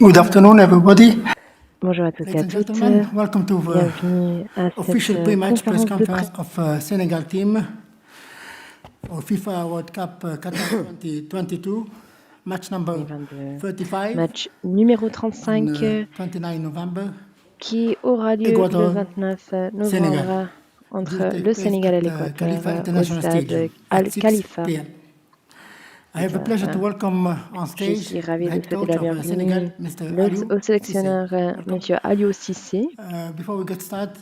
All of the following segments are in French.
Good afternoon, everybody. Bonjour à tous et à Ladies and toutes. gentlemen, welcome to the Bienvenue à official cette pre-match press conférence de conference presse of Senegal team for FIFA World Cup Qatar 2022, match number 35 match numéro on 35 29 November. qui aura lieu Ecuador, le 29 novembre Sénégal. entre Will take le place Sénégal et at l'Équateur Khalifa au International stade Stadium at Al 6 Khalifa. p.m. I have the pleasure to welcome on Je stage suis the ravie de head souhaiter coach la of bienvenue Senegal, Mr. Aliou au Cissé. sélectionneur Welcome. Monsieur Aliou Cissé. Before we get started,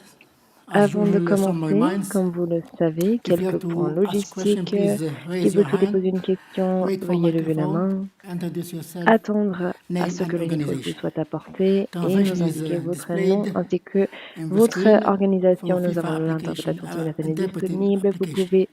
as Avant de usual, some commencer, reminds. comme vous le savez, If you have quelques points to ask question, logistiques. please Si raise vous your souhaitez hand. poser une question, Wait for veuillez lever la microphone. main, Introduce yourself. attendre à Name ce and que le micro vous organization. soit apporté et Translation nous is indiquer votre nom displayed ainsi que in the votre screen organisation. for Nous FIFA avons application, l'interprétation simultanée interpreting disponible. Vous application. pouvez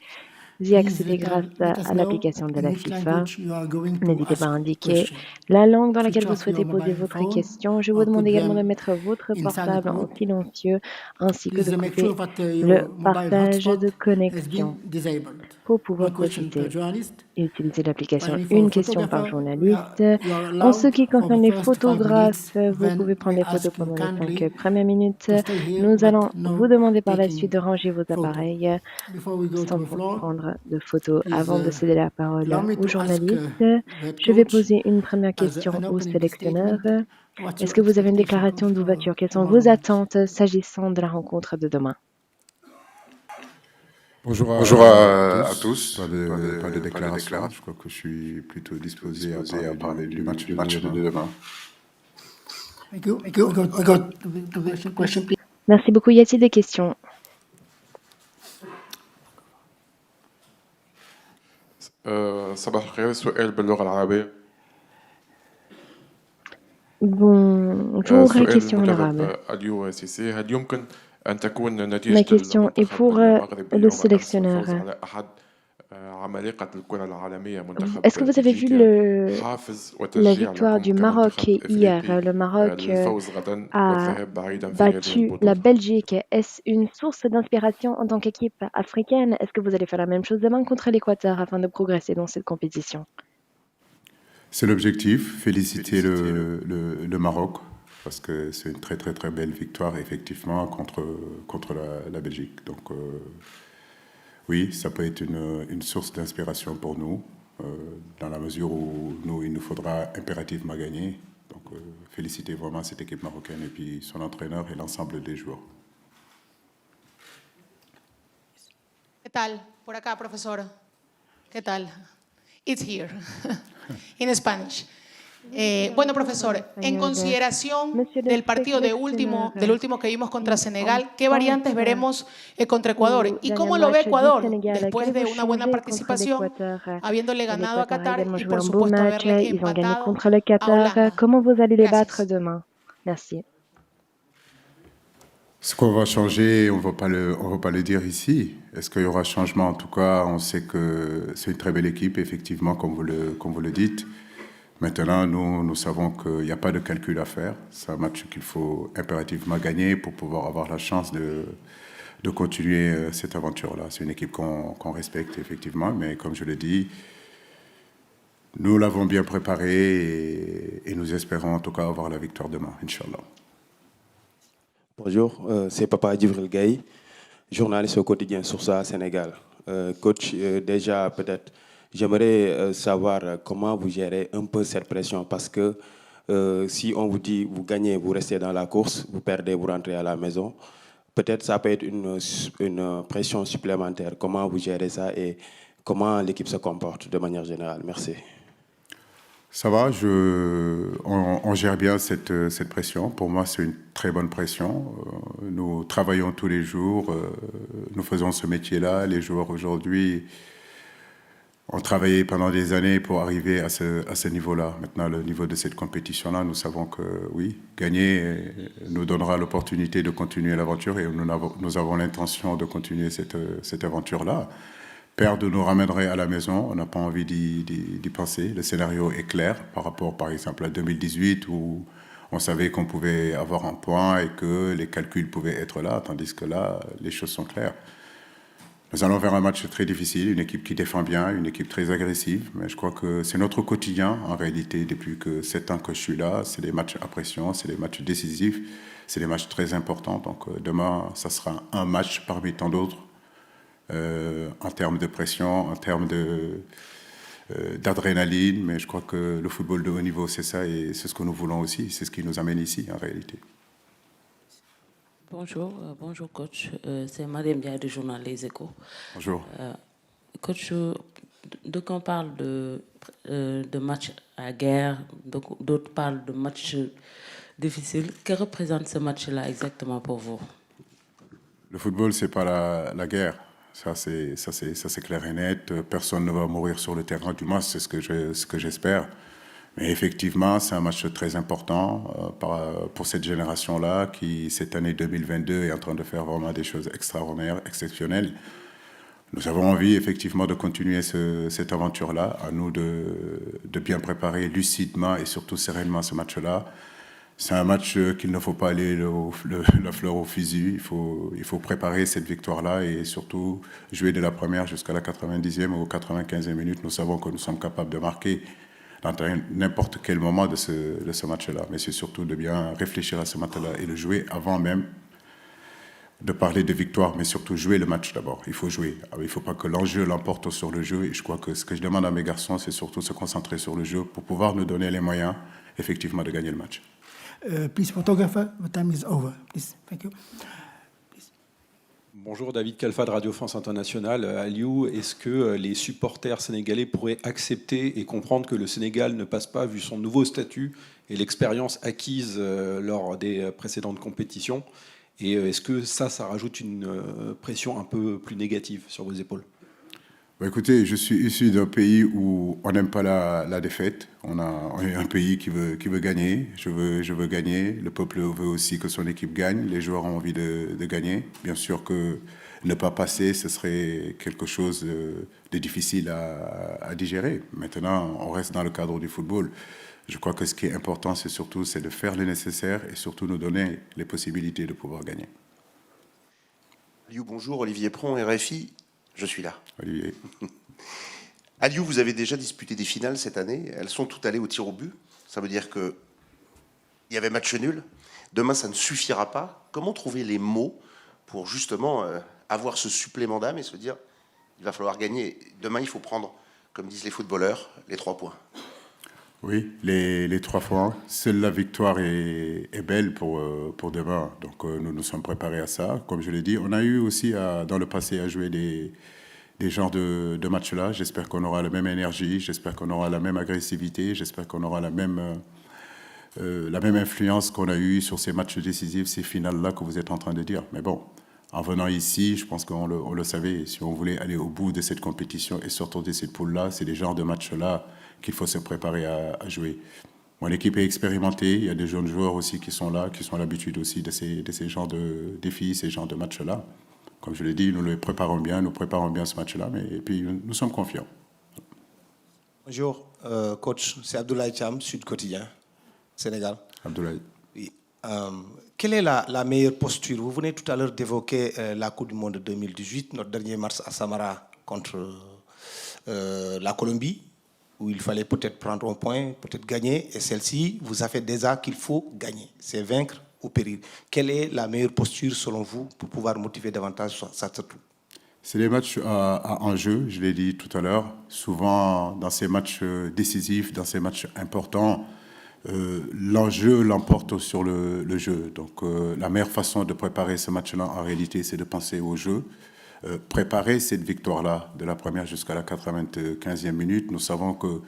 y Please accéder grâce let us à know l'application de in la which FIFA. language you are going to N'hésitez pas ask à indiquer question. la langue dans laquelle Switch vous off your souhaitez poser mobile votre phone question. Je vous or demande put également de them mettre votre in silent portable en mode. silencieux ainsi que de Please make couper sure that le your mobile partage hotspot de has connexion been disabled. pour pouvoir One question per profiter journalist. et utiliser l'application Finally, for Une question par photographer, journaliste. you are En ce allowed qui for the concerne les first 5 minutes. photographes, vous Then pouvez prendre we des photos ask you pendant les 5 kindly premières minutes. to stay here, Nous but allons vous no demander par la suite taking de ranger vos photo. appareils Before we go to sans the floor, prendre de photos. please Avant de céder la parole allow me aux to ask journalistes, the head je vais coach poser une première as question an au opening sélectionneur. statement. What's Est-ce your que vous avez une expectation, déclaration coach, for d'ouverture? Quelles sont tomorrow vos match? attentes s'agissant de la rencontre de demain? Bonjour Bonjour à à tous. tous. Pas de déclaration. Je crois que je suis plutôt disposé à parler du match de demain. Thank you. We got the question, please. Merci beaucoup. Y a-t-il des questions? صباح الخير السؤال باللغة العربية Bonjour, سؤال question en المدرب arabe. أليو سيسي هل يمكن أن تكون Ma نتيجة question est المنتخب pour المغربي le يوم أمس sélectionneur. الفوز على أحد عمالقة الكرة العالمية منتخب Est-ce que vous avez vu بلجيكا حافز la وتشجيع victoire du لكم Maroc كمنتخب hier? إفريقي Le Maroc للفوز غدا a والذهاب بعيدا في هذه battu la البطولة Belgique. Est-ce une source d'inspiration en tant qu'équipe africaine? Est-ce que vous allez faire la même chose demain contre l'Équateur afin de progresser dans cette compétition? C'est l'objectif, féliciter le Maroc, parce que c'est une très très très belle victoire effectivement contre la Belgique. Donc oui, ça peut être une source d'inspiration pour nous, dans la mesure où il nous faudra impérativement gagner. Donc féliciter vraiment cette équipe marocaine et puis son entraîneur et l'ensemble des joueurs. ¿Qué tal? Por acá, profesor. ¿Qué tal? It's here. In Spanish. Bueno, profesor, en consideración del partido del último que vimos contra Senegal, ¿qué variantes veremos contra Ecuador? ¿Y cómo lo ve Ecuador después de una buena participación, habiéndole ganado a Qatar y por supuesto haberle Ils ont gagné empatado contre le a Qatar. Holanda? Comment vous allez les Gracias. battre demain? Merci. Ce qu'on va changer, on va pas le dire ici. Est-ce qu'il y aura changement? En tout cas, on sait que c'est une très belle équipe, effectivement, comme vous le dites. Maintenant, nous savons qu'il n'y a pas de calcul à faire. C'est un match qu'il faut impérativement gagner pour pouvoir avoir la chance de continuer cette aventure-là. C'est une équipe qu'on respecte, effectivement, mais comme je le dis, nous l'avons bien préparée et nous espérons en tout cas avoir la victoire demain, Inch'Allah. Bonjour, c'est Papa Djibril Gaye, journaliste au quotidien Source Sénégal. Coach, déjà peut-être, j'aimerais savoir comment vous gérez un peu cette pression parce que si on vous dit vous gagnez, vous restez dans la course, vous perdez, vous rentrez à la maison, peut-être ça peut être une pression supplémentaire. Comment vous gérez ça et comment l'équipe se comporte de manière générale? Merci. Ça va, on gère bien cette pression. Pour moi, c'est une très bonne pression. Nous travaillons tous les jours, nous faisons ce métier-là. Les joueurs aujourd'hui ont travaillé pendant des années pour arriver à ce niveau-là. Maintenant, le niveau de cette compétition-là, nous savons que oui, gagner nous donnera l'opportunité de continuer l'aventure et nous avons l'intention de continuer cette aventure-là. Perdre nous ramènerait à la maison, on n'a pas envie d'y penser. Le scénario est clair par rapport, par exemple, à 2018 où on savait qu'on pouvait avoir un point et que les calculs pouvaient être là, tandis que là, les choses sont claires. Nous allons vers un match très difficile, une équipe qui défend bien, une équipe très agressive. Mais je crois que c'est notre quotidien, en réalité, depuis que 7 ans que je suis là. C'est des matchs à pression, c'est des matchs décisifs, c'est des matchs très importants. Donc demain, ça sera un match parmi tant d'autres, en termes de pression, en termes d'adrénaline. Mais je crois que le football de haut niveau, c'est ça, et c'est ce que nous voulons aussi. C'est ce qui nous amène ici, en réalité. Bonjour, bonjour coach. C'est Mariam Diaye du journal Les Échos. Bonjour. Coach, donc on parle de match à guerre, d'autres parlent de match difficile. Que représente ce match-là exactement pour vous? Le football, c'est pas la guerre. Ça, c'est clair et net. Personne ne va mourir sur le terrain, du moins, c'est ce que j'espère. Mais effectivement, c'est un match très important pour cette génération-là qui, cette année 2022, est en train de faire vraiment des choses extraordinaires, exceptionnelles. Nous avons envie, effectivement, de continuer cette aventure-là. À nous de bien préparer lucidement et surtout sereinement ce match-là. C'est un match qu'il ne faut pas aller la fleur au fusil. Il faut préparer cette victoire-là et surtout jouer de la première jusqu'à la 90e ou 95e minute. Nous savons que nous sommes capables de marquer dans n'importe quel moment de ce match-là. Mais c'est surtout de bien réfléchir à ce match-là et le jouer avant même de parler de victoire, mais surtout jouer le match d'abord. Il faut jouer. Il ne faut pas que l'enjeu l'emporte sur le jeu. Et je crois que ce que je demande à mes garçons, c'est surtout se concentrer sur le jeu pour pouvoir nous donner les moyens, effectivement, de gagner le match. Please, photographer, the time is over. Please, thank you. Bonjour, David Kalfa de Radio France Internationale. Aliou, est-ce que les supporters sénégalais pourraient accepter et comprendre que le Sénégal ne passe pas, vu son nouveau statut et l'expérience acquise lors des précédentes compétitions? Et est-ce que ça rajoute une pression un peu plus négative sur vos épaules? Écoutez, je suis issu d'un pays où on n'aime pas la défaite. On est un pays qui veut gagner. Je veux gagner. Le peuple veut aussi que son équipe gagne. Les joueurs ont envie de gagner. Bien sûr que ne pas passer, ce serait quelque chose de difficile à digérer. Maintenant, on reste dans le cadre du football. Je crois que ce qui est important, c'est de faire le nécessaire et surtout nous donner les possibilités de pouvoir gagner. Aliou, bonjour. Olivier Pron, RFI. Je suis là. Olivier. Aliou, vous avez déjà disputé des finales cette année. Elles sont toutes allées au tir au but. Ça veut dire qu'il y avait match nul. Demain, ça ne suffira pas. Comment trouver les mots pour justement avoir ce supplément d'âme et se dire il va falloir gagner. Demain, il faut prendre, comme disent les footballeurs, les 3 points. Oui, les 3 points. Seule la victoire est belle pour demain. Donc nous nous sommes préparés à ça. Comme je l'ai dit, on a eu aussi dans le passé à jouer des genres de matchs-là. J'espère qu'on aura la même énergie, j'espère qu'on aura la même agressivité, j'espère qu'on aura la même influence qu'on a eue sur ces matchs décisifs, ces finales-là que vous êtes en train de dire. Mais bon, en venant ici, je pense qu'on le savait. Si on voulait aller au bout de cette compétition et sortir de cette poule-là, c'est des genres de matchs-là qu'il faut se préparer à jouer. Mon équipe est expérimentée, il y a des jeunes joueurs aussi qui sont là, qui sont à l'habitude aussi de ces genres de défis, ces genres de matchs-là. Comme je l'ai dit, nous préparons bien ce match-là, et puis nous sommes confiants. Bonjour, coach, c'est Abdoulaye Thiam, Sud Quotidien, Sénégal. Abdoulaye. Oui. Quelle est la meilleure posture? Vous venez tout à l'heure d'évoquer la Coupe du Monde 2018, notre dernier match à Samara contre la Colombie, où il fallait peut-être prendre un point, peut-être gagner, et celle-ci vous a fait déjà qu'il faut gagner, c'est vaincre ou périr. Quelle est la meilleure posture selon vous pour pouvoir motiver davantage ça surtout? C'est des matchs à enjeu, je l'ai dit tout à l'heure. Souvent, dans ces matchs décisifs, dans ces matchs importants, l'enjeu l'emporte sur le jeu. Donc la meilleure façon de préparer ce match-là, en réalité, c'est de penser au jeu. Préparer cette victoire-là de la première jusqu'à la 95e minute. Nous savons que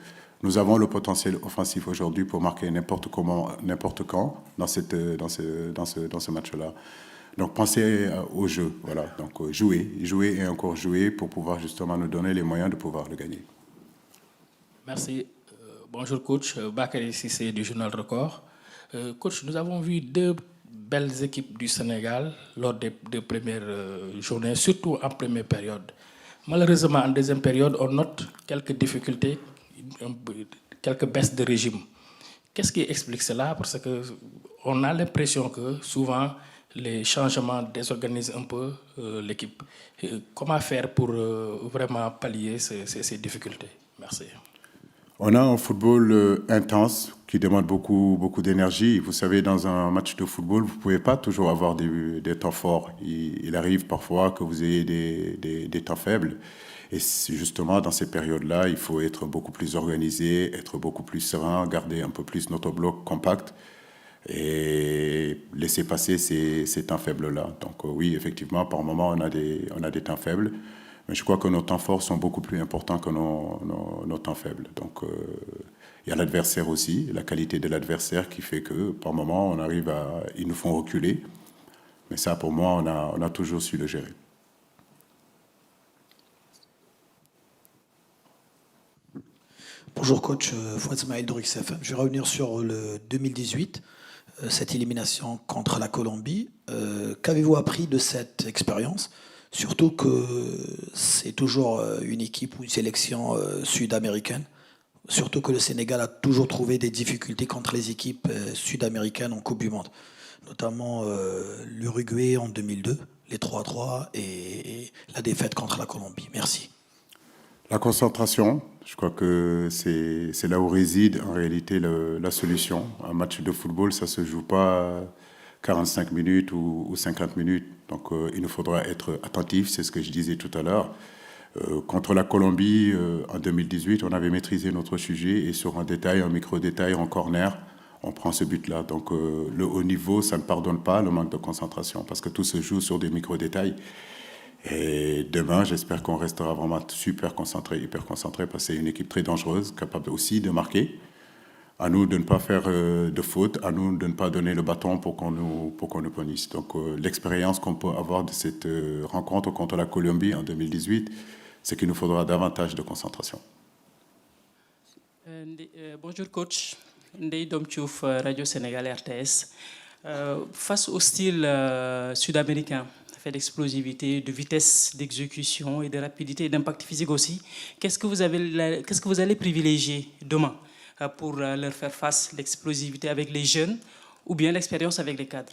nous avons le potentiel offensif aujourd'hui pour marquer n'importe comment, n'importe quand dans ce match-là. Donc pensez au jeu, voilà. Donc jouer et encore jouer pour pouvoir justement nous donner les moyens de pouvoir le gagner. Merci. Bonjour coach, Bakary Cissé du journal Record. Coach, nous avons vu 2 belles équipes du Sénégal lors des 2 premières journées, surtout en première période. Malheureusement, en deuxième période, on note quelques difficultés, quelques baisses de régime. Qu'est-ce qui explique cela? Parce qu'on a l'impression que souvent, les changements désorganisent un peu l'équipe. Comment faire pour vraiment pallier ces difficultés? Merci. On a un football intense qui demande beaucoup d'énergie. Vous savez, dans un match de football, vous ne pouvez pas toujours avoir des temps forts. Il arrive parfois que vous ayez des temps faibles. Et justement, dans ces périodes-là, il faut être beaucoup plus organisé, être beaucoup plus serein, garder un peu plus notre bloc compact et laisser passer ces temps faibles-là. Donc oui, effectivement, par moment, on a des temps faibles. Mais je crois que nos temps forts sont beaucoup plus importants que nos temps faibles. Donc, il y a l'adversaire aussi, la qualité de l'adversaire qui fait que, par moment, ils nous font reculer. Mais ça, pour moi, on a toujours su le gérer. Bonjour coach, Fouad Smaïl d'Orix FM. Je vais revenir sur le 2018, cette élimination contre la Colombie. Qu'avez-vous appris de cette expérience ? Surtout que c'est toujours une équipe ou une sélection sud-américaine. Surtout que le Sénégal a toujours trouvé des difficultés contre les équipes sud-américaines en Coupe du Monde. Notamment l'Uruguay en 2002, les 3-3 et la défaite contre la Colombie. Merci. La concentration, je crois que c'est là où réside en réalité la solution. Un match de football, ça ne se joue pas 45 minutes ou 50 minutes. Donc il nous faudra être attentifs, c'est ce que je disais tout à l'heure. Contre la Colombie, en 2018, on avait maîtrisé notre sujet et sur un micro-détail, en corner, on prend ce but-là. Donc le haut niveau, ça ne pardonne pas le manque de concentration parce que tout se joue sur des micro-détails. Et demain, j'espère qu'on restera vraiment super concentré, hyper concentré parce que c'est une équipe très dangereuse, capable aussi de marquer. À nous de ne pas faire de fautes, à nous de ne pas donner le bâton pour qu'on nous punisse. Donc l'expérience qu'on peut avoir de cette rencontre contre la Colombie en 2018, c'est qu'il nous faudra davantage de concentration. Bonjour coach, Ndeye Domtiouf, Radio Sénégal RTS. Face au style sud-américain, fait d'explosivité, de vitesse d'exécution et de rapidité et d'impact physique aussi, qu'est-ce que vous allez privilégier demain pour leur faire face, l'explosivité avec les jeunes ou bien l'expérience avec les cadres?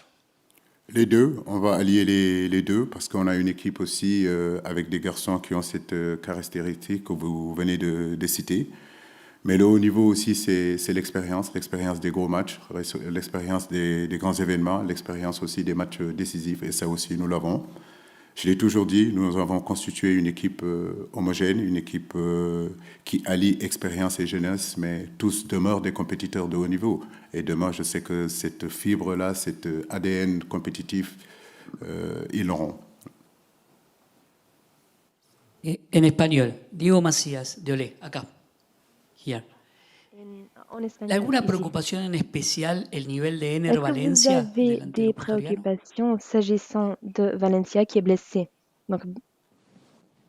Les deux, on va allier les deux parce qu'on a une équipe aussi avec des garçons qui ont cette caractéristique que vous venez de citer. Mais le haut niveau aussi, c'est l'expérience des gros matchs, l'expérience des grands événements, l'expérience aussi des matchs décisifs et ça aussi nous l'avons. Je l'ai toujours dit, nous avons constitué une équipe homogène, une équipe qui allie expérience et jeunesse, mais tous demeurent des compétiteurs de haut niveau. Et demain, je sais que cette fibre-là, cet ADN compétitif, ils l'auront. En espagnol, Diego Macías, de Olé, acá. Here. ¿Alguna preocupación en especial el nivel de Ener Valencia? Est-ce que vous avez des préoccupations s'agissant de Valencia qui est blessé? Donc,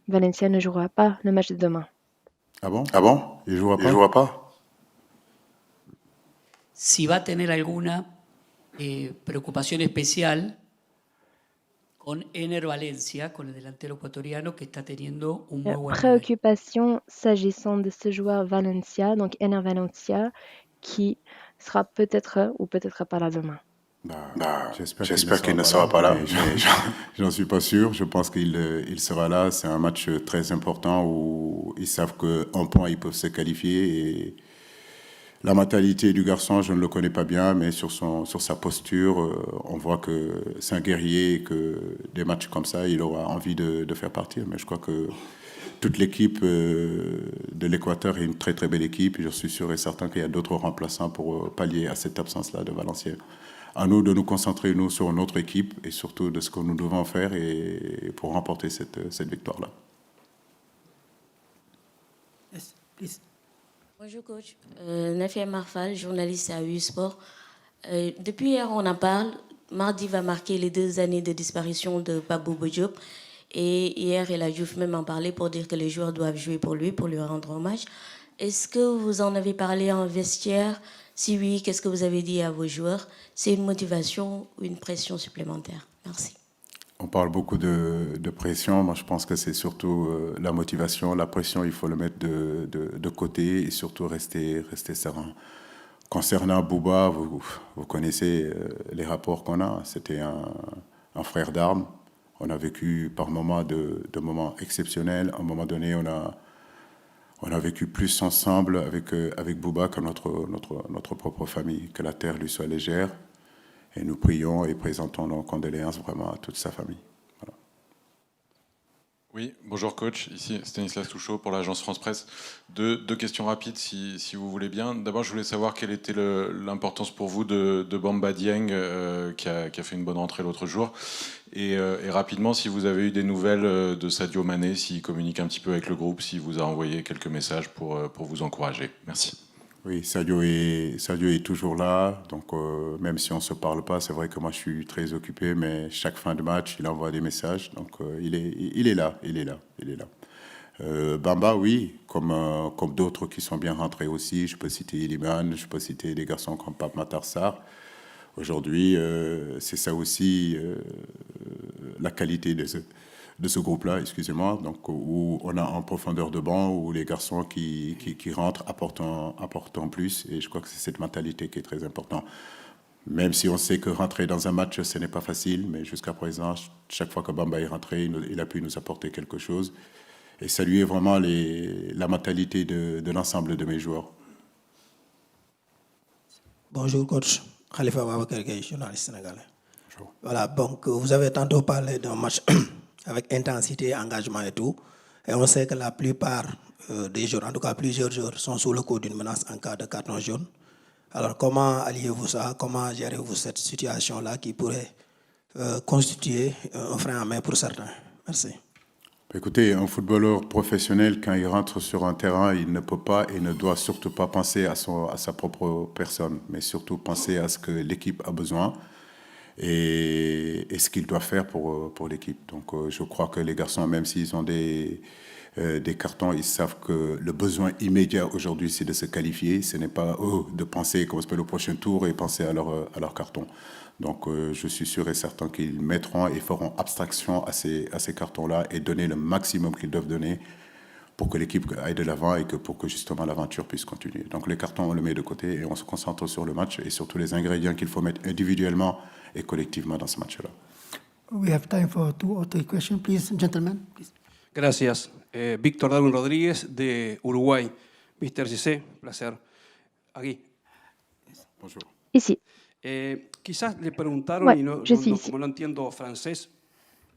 Valencia ne jouera pas le match de demain. Ah bon? Il ne jouera pas? Si va a tener alguna preocupación especial con Ener Valencia, con el delantero ecuatoriano que está teniendo un muy buen nivel. Préoccupation s'agissant de ce joueur Valencia, donc Ener Valencia, qui sera peut-être ou peut-être pas là demain. J'espère qu'il ne sera pas là. J'en suis pas sûr. Je pense qu'il sera là. C'est un match très important où ils savent qu'en point, ils peuvent se qualifier. Et la mentalité du garçon, je ne le connais pas bien, mais sur sa posture, on voit que c'est un guerrier et que des matchs comme ça, il aura envie de faire partir. Mais je crois que toute l'équipe de l'Équateur est une très très belle équipe. Et je suis sûr et certain qu'il y a d'autres remplaçants pour pallier à cette absence-là de Valenciennes. À nous de nous concentrer, nous, sur notre équipe et surtout de ce que nous devons faire et pour remporter cette victoire-là. Yes, please. Bonjour coach, Nafia Marfal, journaliste à U-Sport. Depuis hier, on en parle. Mardi va marquer les 2 années de disparition de Pape Bouba Diop. Et hier, El Hadji Diouf même en parlait pour dire que les joueurs doivent jouer pour lui rendre hommage. Est-ce que vous en avez parlé en vestiaire? Si oui, qu'est-ce que vous avez dit à vos joueurs? C'est une motivation ou une pression supplémentaire? Merci. On parle beaucoup de pression. Moi, je pense que c'est surtout la motivation. La pression, il faut le mettre de côté et surtout rester serein. Concernant Bouba, vous connaissez les rapports qu'on a. C'était un frère d'armes. On a vécu par moments de moments exceptionnels. À un moment donné, on a vécu plus ensemble avec Bouba que notre propre famille. Que la terre lui soit légère. Et nous prions et présentons nos condoléances vraiment à toute sa famille. Voilà. Oui, bonjour coach, ici Stanislas Touchot pour l'agence France Presse. Deux questions rapides si vous voulez bien. D'abord, je voulais savoir quelle était l'importance pour vous de Bamba Dieng qui a fait une bonne rentrée l'autre jour. Et rapidement, si vous avez eu des nouvelles de Sadio Mané, s'il communique un petit peu avec le groupe, s'il vous a envoyé quelques messages pour vous encourager. Merci. Oui, Sadio est toujours là, donc même si on ne se parle pas, c'est vrai que moi je suis très occupé, mais chaque fin de match, il envoie des messages, donc il est là. Bamba, oui, comme d'autres qui sont bien rentrés aussi, je peux citer Iliman, je peux citer des garçons comme Pape Matar Sarr. Aujourd'hui, c'est ça aussi la qualité de ce groupe-là, excusez-moi, donc où on a en profondeur de banc, où les garçons qui rentrent apportent plus, et je crois que c'est cette mentalité qui est très importante. Même si on sait que rentrer dans un match, ce n'est pas facile, mais jusqu'à présent, chaque fois que Bamba est rentré, il a pu nous apporter quelque chose, et saluer vraiment la mentalité de l'ensemble de mes joueurs. Bonjour coach, Khalifa Babacar Gueye, journaliste sénégalais. Bonjour. Voilà, donc vous avez tantôt parlé d'un match avec intensité, engagement et tout. Et on sait que la plupart des joueurs, en tout cas plusieurs joueurs, sont sous le coup d'une menace en cas de carton jaune. Alors comment alliez-vous ça? Comment gérez-vous cette situation-là qui pourrait constituer un frein à main pour certains? Merci. Écoutez, un footballeur professionnel, quand il rentre sur un terrain, il ne peut pas et ne doit surtout pas penser à sa propre personne, mais surtout penser à ce que l'équipe a besoin et ce qu'ils doivent faire pour l'équipe. Donc je crois que les garçons, même s'ils ont des cartons, ils savent que le besoin immédiat aujourd'hui, c'est de se qualifier. Ce n'est pas de penser comment se fait le prochain tour et penser à leur carton. Donc je suis sûr et certain qu'ils mettront et feront abstraction à ces cartons-là et donner le maximum qu'ils doivent donner pour que l'équipe aille de l'avant et pour que justement l'aventure puisse continuer. Donc les cartons, on le met de côté et on se concentre sur le match et sur tous les ingrédients qu'il faut mettre individuellement et collectivement dans ce match-là. We have time for 2 or 3 questions, please, gentlemen. Please. Gracias. Víctor Darwin Rodríguez de Uruguay. Mr. Cissé, placer. Aquí. Bonjour. Ici. Quizás le preguntaron, Ouais, y no, je no, suis no, ici. como no entiendo francés,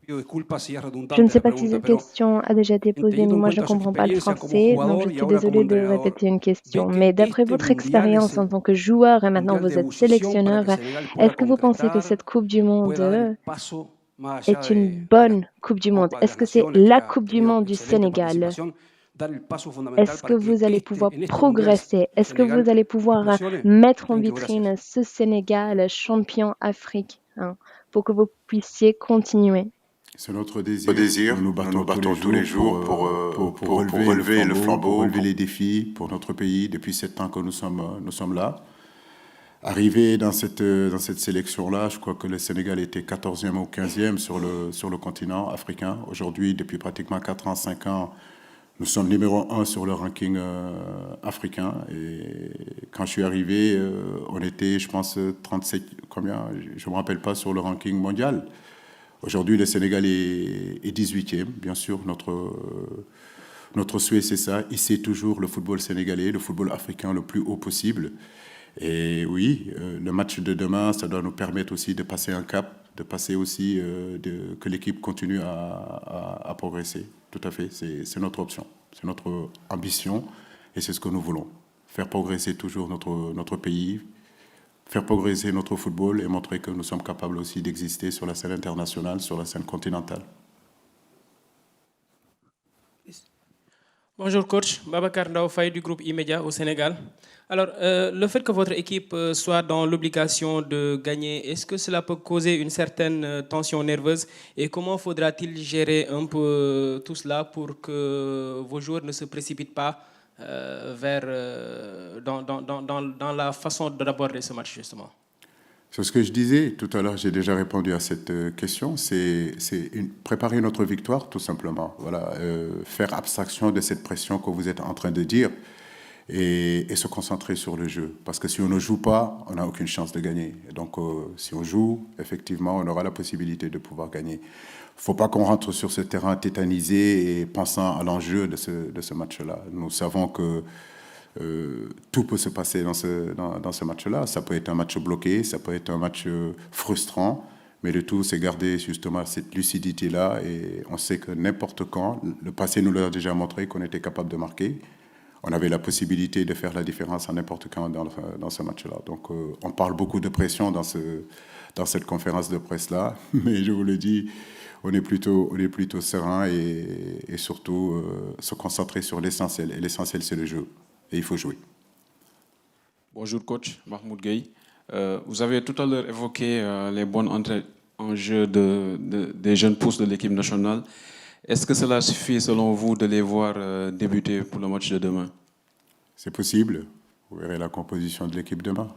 pido disculpas si es Je redundante ne sais la pas si pregunta, cette pero question a déjà été posée, teniendo mais en moi je ne cuenta su comprends pas le experiencia como français, donc jugador je y suis ahora como désolée de entrenador, répéter une question. ¿ve que Mais d'après este votre mundial expérience es en el tant que joueur et maintenant mundial vous de êtes ebullición para sélectionneur, que Senegal pueda est-ce que vous pensez que concretar, cette Coupe du Monde pueda dar el paso más allá est une de bonne Coupe du Monde? Copa de Est-ce las que c'est Naciones, que la ha Coupe du tenido Monde du excelente Sénégal? participación, dar el paso fundamental Est-ce que para que vous allez pouvoir en este mundial progresser? Est-ce que vous Sénégal allez pouvoir impresione? mettre en Thank you, gracias. vitrine ce Sénégal champion africain pour que vous puissiez continuer? C'est notre désir. Nous nous battons tous les jours pour relever le flambeau, pour relever les défis pour notre pays. Depuis 7 ans que nous sommes là. Arrivé dans cette sélection-là, je crois que le Sénégal était 14e ou 15e sur le continent africain. Aujourd'hui, depuis pratiquement 4 ans, 5 ans, nous sommes numéro 1 sur le ranking africain. Et quand je suis arrivé, on était, je pense, 37, combien? Je ne me rappelle pas, sur le ranking mondial. Aujourd'hui, le Sénégal est 18e, bien sûr. Notre souhait, c'est ça. Hisser toujours le football sénégalais, le football africain le plus haut possible. Et oui, le match de demain, ça doit nous permettre aussi de passer un cap, de passer aussi, que l'équipe continue à progresser. Tout à fait, c'est notre option, c'est notre ambition et c'est ce que nous voulons. Faire progresser toujours notre pays, faire progresser notre football et montrer que nous sommes capables aussi d'exister sur la scène internationale, sur la scène continentale. Bonjour coach, Babacar Ndao Faye du groupe E-Media au Sénégal. Alors, le fait que votre équipe soit dans l'obligation de gagner, est-ce que cela peut causer une certaine tension nerveuse? Et comment faudra-t-il gérer un peu tout cela pour que vos joueurs ne se précipitent pas dans la façon d'aborder ce match, justement? C'est ce que je disais tout à l'heure, j'ai déjà répondu à cette question, c'est préparer notre victoire tout simplement. Voilà, faire abstraction de cette pression que vous êtes en train de dire et se concentrer sur le jeu. Parce que si on ne joue pas, on n'a aucune chance de gagner. Et donc, si on joue, effectivement, on aura la possibilité de pouvoir gagner. Il ne faut pas qu'on rentre sur ce terrain tétanisé et pensant à l'enjeu de ce match-là. Nous savons que tout peut se passer dans ce match-là. Ça peut être un match bloqué, ça peut être un match frustrant, mais le tout, c'est garder justement cette lucidité-là. Et on sait que n'importe quand, le passé nous l'a déjà montré qu'on était capable de marquer. On avait la possibilité de faire la différence à n'importe quand dans ce match-là. Donc, on parle beaucoup de pression dans cette conférence de presse-là, mais je vous le dis, on est plutôt serein et surtout se concentrer sur l'essentiel. Et l'essentiel, c'est le jeu. Et il faut jouer. Bonjour coach, Mahmoud Gueye. Vous avez tout à l'heure évoqué les bonnes entrées en jeu des jeunes pousses de l'équipe nationale. Est-ce que cela suffit selon vous de les voir débuter pour le match de demain? C'est possible. Vous verrez la composition de l'équipe demain.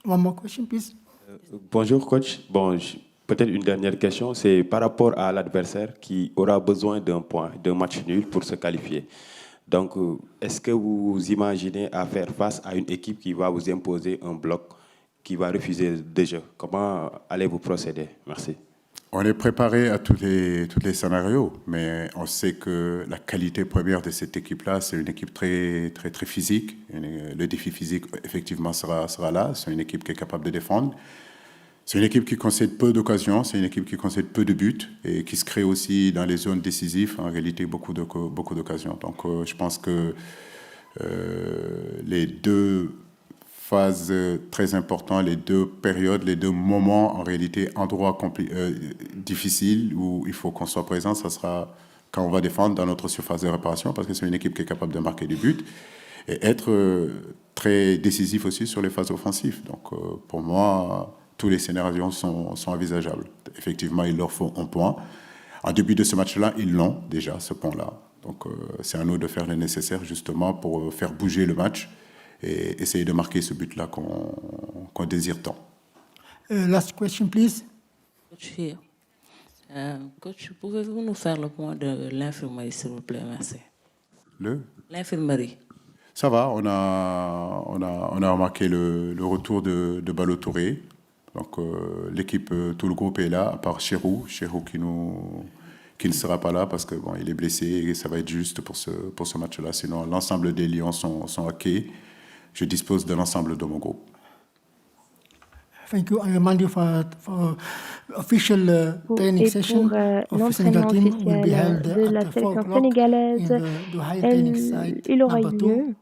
One more question, please. Bonjour coach. Bon, peut-être une dernière question. C'est par rapport à l'adversaire qui aura besoin d'un point, d'un match nul pour se qualifier. Donc, est-ce que vous imaginez à faire face à une équipe qui va vous imposer un bloc, qui va refuser des jeux? Comment allez-vous procéder? Merci. On est préparé à tous les scénarios, mais on sait que la qualité première de cette équipe-là, c'est une équipe très, très, très physique. Le défi physique, effectivement, sera là. C'est une équipe qui est capable de défendre. C'est une équipe qui concède peu d'occasions, c'est une équipe qui concède peu de buts et qui se crée aussi dans les zones décisives, en réalité, beaucoup d'occasions. Donc, je pense que les deux phases très importantes, les deux périodes, les deux moments, en réalité, endroits difficiles où il faut qu'on soit présent, ça sera quand on va défendre dans notre surface de réparation, parce que c'est une équipe qui est capable de marquer des buts, et être très décisif aussi sur les phases offensives. Donc, pour moi, tous les scénarios sont envisageables. Effectivement, il leur faut un point. En début de ce match-là, ils l'ont déjà, ce point-là. Donc, c'est à nous de faire le nécessaire, justement, pour faire bouger le match et essayer de marquer ce but-là qu'on désire tant. Last question, please. Coach, coach, pouvez-vous nous faire le point de l'infirmerie, s'il vous plaît? Merci. L'infirmerie. Ça va, on a remarqué le retour de Balo Touré. Donc l'équipe, tout le groupe est là, à part Chérou qui ne sera pas là parce que bon, il est blessé et ça va être juste pour ce match-là. Sinon, l'ensemble des Lions sont OK. Je dispose de l'ensemble de mon groupe. Thank you. I remind you for official training session of the Senegal team will be held at 4 o'clock in the high training site number 2.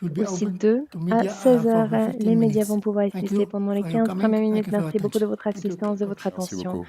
Au site 2, à 16h, les médias vont pouvoir assister pendant les 15 premières minutes. Merci beaucoup de votre assistance, de votre attention.